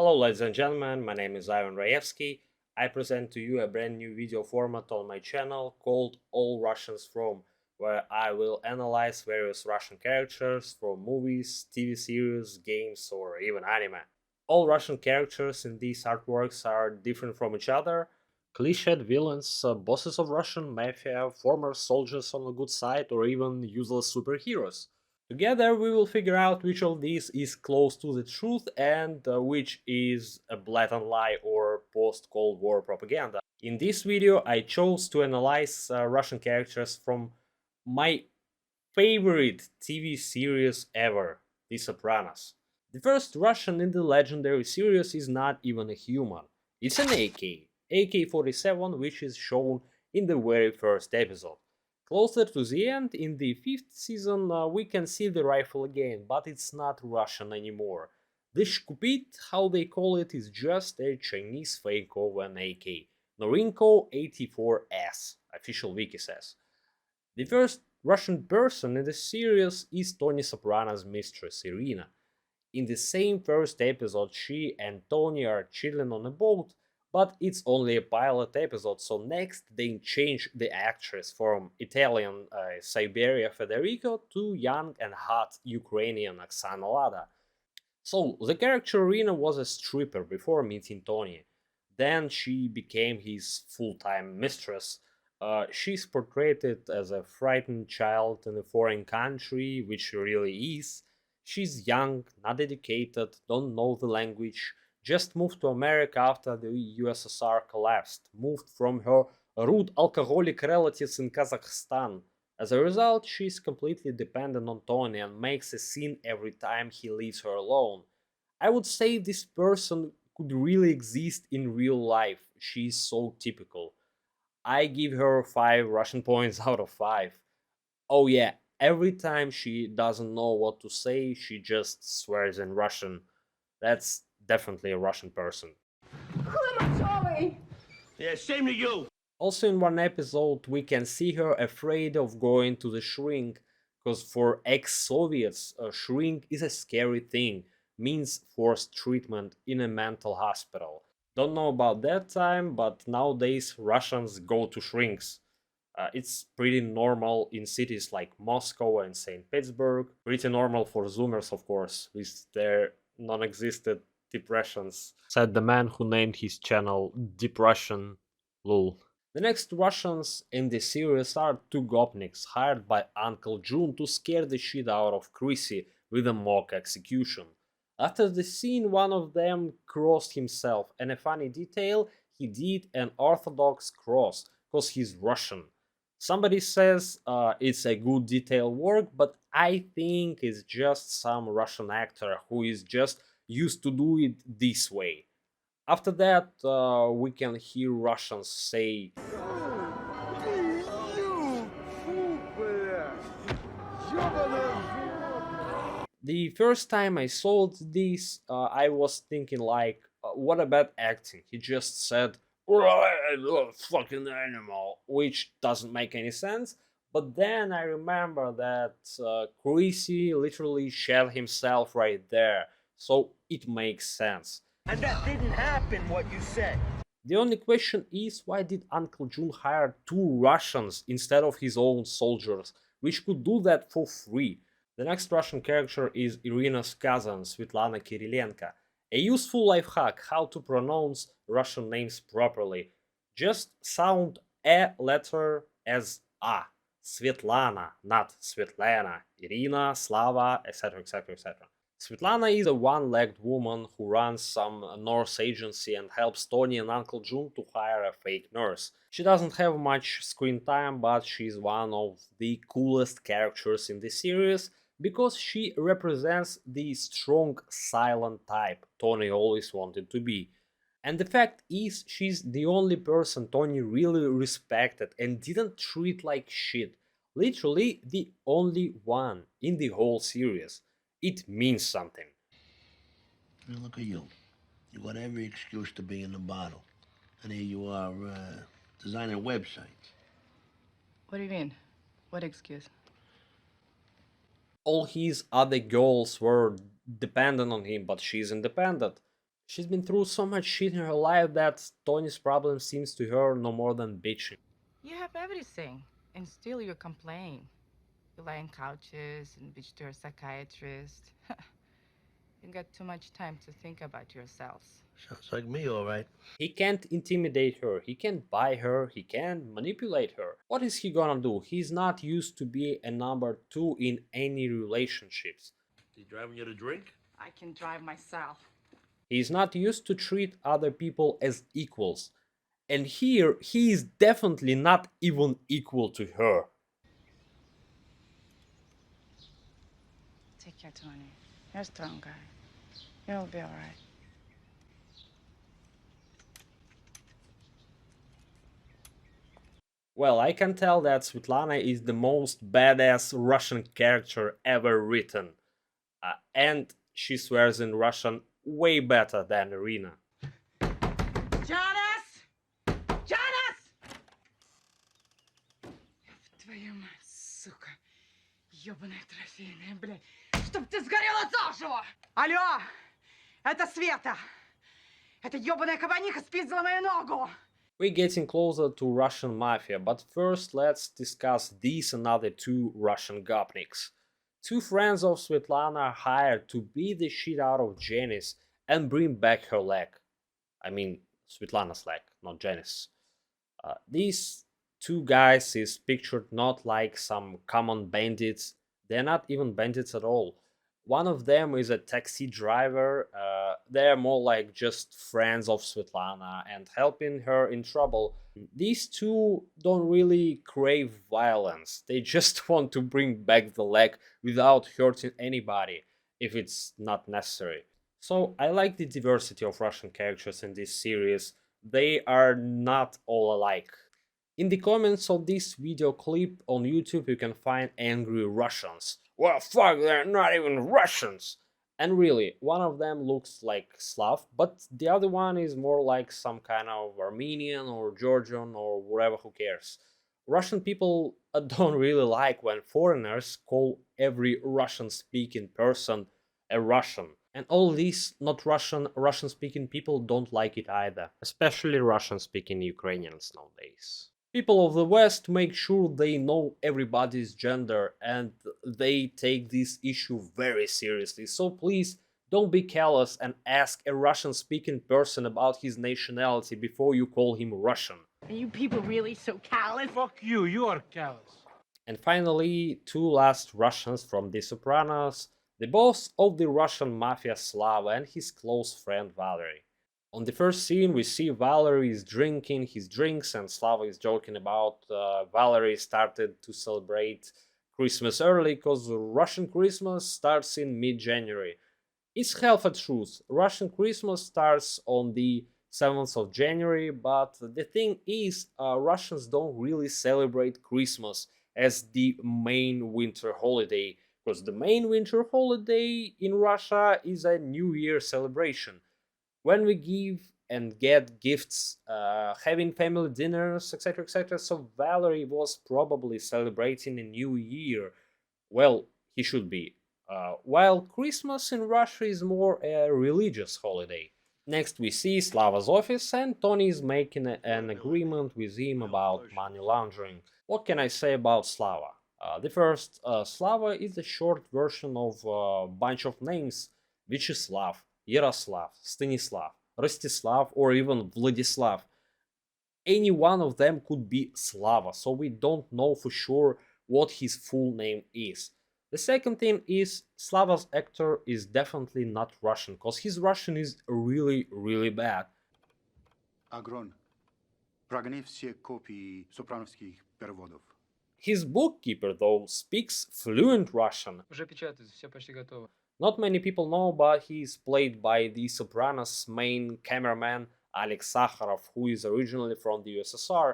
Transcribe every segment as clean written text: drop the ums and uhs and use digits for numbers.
Hello ladies and gentlemen, my name is Ivan Raevsky. I present to you a brand new video format on my channel called All Russians From, where I will analyze various Russian characters from movies, TV series, games or even anime. All Russian characters in these artworks are different from each other, cliched villains, bosses of Russian mafia, former soldiers on the good side or even useless superheroes. Together we will figure out which of these is close to the truth and which is a blatant lie or post-Cold War propaganda. In this video I chose to analyze Russian characters from my favorite TV series ever, The Sopranos. The first Russian in the legendary series is not even a human, it's an AK-47, which is shown in the very first episode. Closer to the end, in the fifth season, we can see the rifle again, but it's not Russian anymore. The Shkupit, how they call it, is just a Chinese fake of an AK. Norinko 84S, official wiki says. The first Russian person in the series is Tony Soprano's mistress, Irina. In the same first episode, she and Tony are chilling on a boat, but it's only a pilot episode, so next they change the actress from Italian Siberia Federico to young and hot Ukrainian Oksana Lada. So the character Irina was a stripper before meeting Tony. Then she became his full-time mistress. She's portrayed as a frightened child in a foreign country, which she really is. She's young, not educated, don't know the language, just moved to America after the USSR collapsed, moved from her rude alcoholic relatives in Kazakhstan. As a result, she's completely dependent on Tony and makes a scene every time he leaves her alone. I would say this person could really exist in real life. She's so typical. I give her 5 Russian points out of 5. Oh yeah, every time she doesn't know what to say, she just swears in Russian. That's definitely a Russian person. Yeah, same to you. Also in one episode we can see her afraid of going to the shrink, because for ex-Soviets a shrink is a scary thing, means forced treatment in a mental hospital. Don't know about that time, but nowadays Russians go to shrinks. It's pretty normal in cities like Moscow and St. Petersburg. Pretty normal for Zoomers, of course, with their non-existent depressions, said the man who named his channel Depression Lul. The next Russians in the series are two gopniks hired by Uncle June to scare the shit out of Chrissy with a mock execution. After the scene, one of them crossed himself, and a funny detail, he did an Orthodox cross, cause he's Russian. Somebody says it's a good detail work, but I think it's just some Russian actor who is just used to do it this way. After that, we can hear Russians say the first time I saw this, I was thinking like, what about acting? He just said, fucking animal, which doesn't make any sense. But then I remember that Chrissy literally shed himself right there, so it makes sense. And that didn't happen, what you said. The only question is, why did Uncle June hire two Russians instead of his own soldiers, which could do that for free? The next Russian character is Irina's cousin, Svetlana Kirilenko. A useful life hack how to pronounce Russian names properly. Just sound a letter as a. Svetlana, not Svetlana, Irina, Slava, etc. etc. etc. Svetlana is a one-legged woman who runs some nurse agency and helps Tony and Uncle June to hire a fake nurse. She doesn't have much screen time, but she's one of the coolest characters in the series because she represents the strong silent type Tony always wanted to be. And the fact is, she's the only person Tony really respected and didn't treat like shit. Literally the only one in the whole series. It means something. Now look at you. You got every excuse to be in the bottle. And here you are, designing websites. What do you mean? What excuse? All his other goals were dependent on him, but she's independent. She's been through so much shit in her life that Tony's problem seems to her no more than bitching. You have everything, and still you complain. You lie on couches and bitch to a psychiatrist. You got too much time to think about yourselves. Sounds like me, all right. He can't intimidate her, he can't buy her, he can't manipulate her. What is he gonna do? He's not used to be a number two in any relationships. He driving you to drink? I can drive myself. He's not used to treat other people as equals. And here, he is definitely not even equal to her. Take care, Tony. You're a strong guy. You'll be all right. Well, I can tell that Svetlana is the most badass Russian character ever written. And she swears in Russian way better than Irina. Janice! Janice! Твою мать, сука. Ёбаная трофейная, блядь. Чтоб ты сгорела заживо! Алло! Это Света! Эта ёбаная кабаниха спиздила мою ногу! We're getting closer to Russian mafia, but first let's discuss these and other two Russian gopniks. Two friends of Svetlana are hired to beat the shit out of Janice and bring back her leg. I mean, Svetlana's leg, not Janice. These two guys is pictured not like some common bandits. They're not even bandits at all. One of them is a taxi driver. They're more like just friends of Svetlana and helping her in trouble. These two don't really crave violence. They just want to bring back the leg without hurting anybody, if it's not necessary. So I like the diversity of Russian characters in this series. They are not all alike. In the comments of this video clip on YouTube you can find angry Russians. Well, fuck, they're not even Russians! And really, one of them looks like Slav, but the other one is more like some kind of Armenian or Georgian or whatever, who cares. Russian people don't really like when foreigners call every Russian-speaking person a Russian. And all these not Russian-speaking people don't like it either, especially Russian-speaking Ukrainians nowadays. People of the West make sure they know everybody's gender and they take this issue very seriously. So please don't be callous and ask a Russian-speaking person about his nationality before you call him Russian. Are you people really so callous? Fuck you, you are callous. And finally, two last Russians from The Sopranos, the boss of the Russian mafia Slava and his close friend Valery. On the first scene, we see Valery is drinking his drinks and Slava is joking about Valery started to celebrate Christmas early because Russian Christmas starts in mid-January. It's half a truth. Russian Christmas starts on the 7th of January, but the thing is, Russians don't really celebrate Christmas as the main winter holiday, because the main winter holiday in Russia is a New Year celebration. When we give and get gifts, having family dinners, etc., etc. So Valery was probably celebrating a new year. Well, he should be. While Christmas in Russia is more a religious holiday. Next we see Slava's office and Tony is making an agreement with him about money laundering. What can I say about Slava? The first, Slava is a short version of a bunch of names: Vyacheslav, Yaroslav, Stanislav, Rostislav, or even Vladislav. Any one of them could be Slava, so we don't know for sure what his full name is. The second thing is, Slava's actor is definitely not Russian, because his Russian is really, really bad. Агрон, прогони все копии сопрановских переводов. His bookkeeper, though, speaks fluent Russian. Уже печатается, все почти готово. Not many people know, but he is played by the Sopranos main cameraman Alex Sakharov, who is originally from the USSR.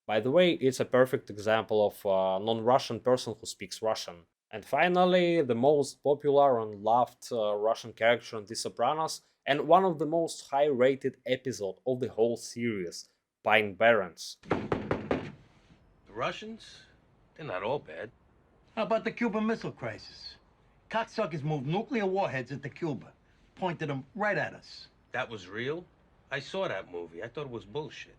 By the way, it's a perfect example of a non-Russian person who speaks Russian. And finally, the most popular and loved Russian character in The Sopranos, and one of the most high-rated episodes of the whole series, Pine Barrens. The Russians? They're not all bad. How about the Cuban Missile Crisis? Cocksuckers moved nuclear warheads into Cuba, pointed them right at us. That was real? I saw that movie. I thought it was bullshit.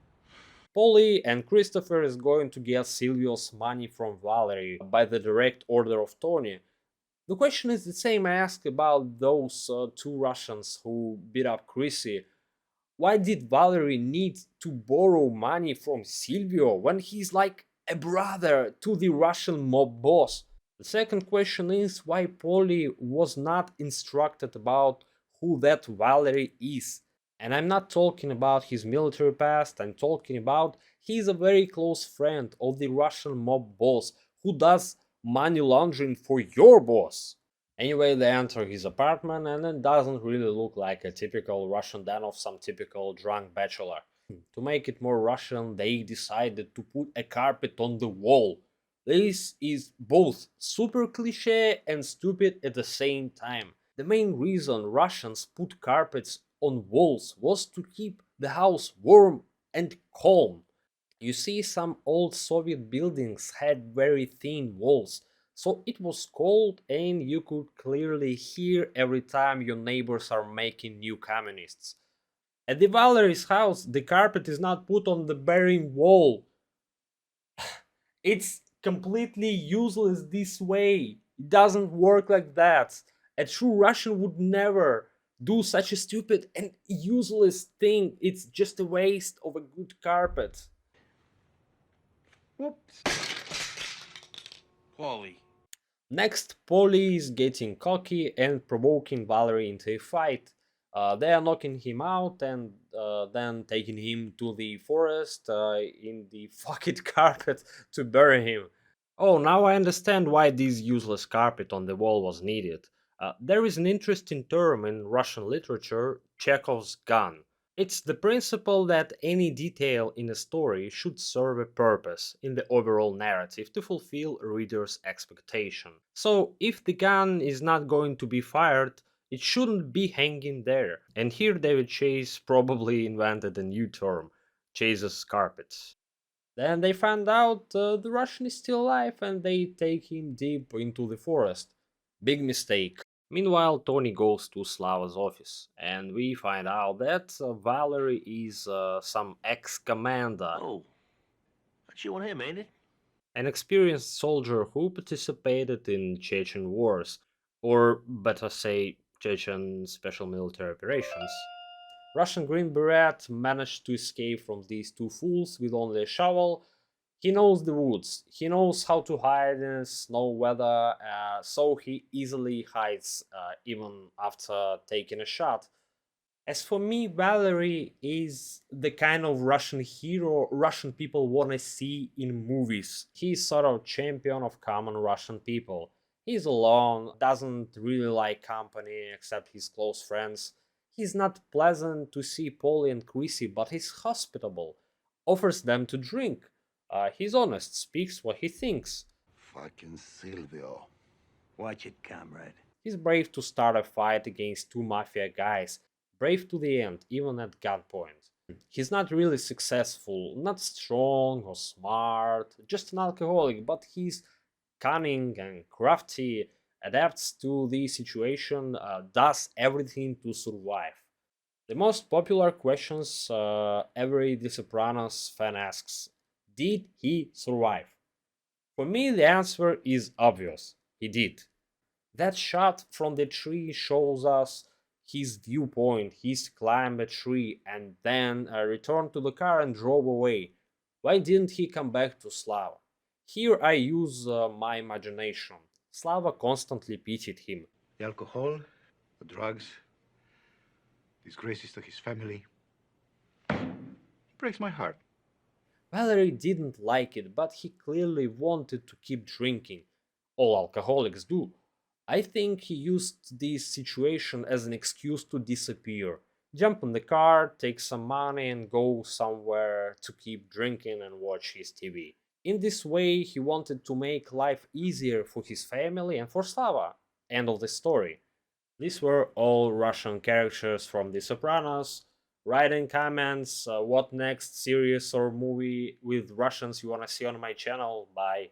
Polly and Christopher is going to get Silvio's money from Valery by the direct order of Tony. The question is the same I asked about those two Russians who beat up Chrissy. Why did Valery need to borrow money from Silvio when he's like a brother to the Russian mob boss? The second question is why Polly was not instructed about who that Valery is. And I'm not talking about his military past, I'm talking about he's a very close friend of the Russian mob boss who does money laundering for your boss. Anyway, they enter his apartment and it doesn't really look like a typical Russian den of some typical drunk bachelor. To make it more Russian, they decided to put a carpet on the wall. This is both super cliche and stupid at the same time. The main reason Russians put carpets on walls was to keep the house warm and calm. You see, some old Soviet buildings had very thin walls, so it was cold and you could clearly hear every time your neighbors are making new communists. At the Valery's house, the carpet is not put on the barren wall. It's completely useless this way. It doesn't work like that. A true Russian would never do such a stupid and useless thing. It's just a waste of a good carpet. Whoops. Paulie. Next, Polly is getting cocky and provoking Valery into a fight. They are knocking him out and then taking him to the forest in the fucked carpet to bury him. Oh, now I understand why this useless carpet on the wall was needed. There is an interesting term in Russian literature, Chekhov's gun. It's the principle that any detail in a story should serve a purpose in the overall narrative to fulfill a reader's expectation. So, if the gun is not going to be fired, it shouldn't be hanging there. And here David Chase probably invented a new term, Chase's carpets. Then they find out the Russian is still alive and they take him deep into the forest. Big mistake. Meanwhile, Tony goes to Slava's office and we find out that Valery is some ex-commander, Oh, that's you and him, ain't it? an experienced soldier who participated in Chechen wars, or better say, Chechen special military operations. Russian Green Beret managed to escape from these two fools with only a shovel. He knows the woods, he knows how to hide in snow weather, so he easily hides even after taking a shot. As for me, Valery is the kind of Russian hero Russian people wanna see in movies. He's sort of champion of common Russian people. He's alone, doesn't really like company except his close friends. He's not pleasant to see Polly and Chrissy, but he's hospitable, offers them to drink. He's honest, speaks what he thinks. Fucking Silvio. Watch it, comrade. He's brave to start a fight against two mafia guys, brave to the end, even at gunpoint. He's not really successful, not strong or smart, just an alcoholic, but he's cunning and crafty, adapts to the situation, does everything to survive. The most popular questions every The Sopranos fan asks: did he survive? For me, the answer is obvious: he did. That shot from the tree shows us his viewpoint. He's climbed a tree and then returned to the car and drove away. Why didn't he come back to Slava? Here I use my imagination. Slava constantly pitied him. The alcohol, the drugs, disgraces to his family. Breaks my heart. Valery didn't like it, but he clearly wanted to keep drinking. All alcoholics do. I think he used this situation as an excuse to disappear. Jump in the car, take some money, and go somewhere to keep drinking and watch his TV. In this way, he wanted to make life easier for his family and for Slava. End of the story. These were all Russian characters from The Sopranos. Write in comments what next series or movie with Russians you wanna see on my channel. Bye.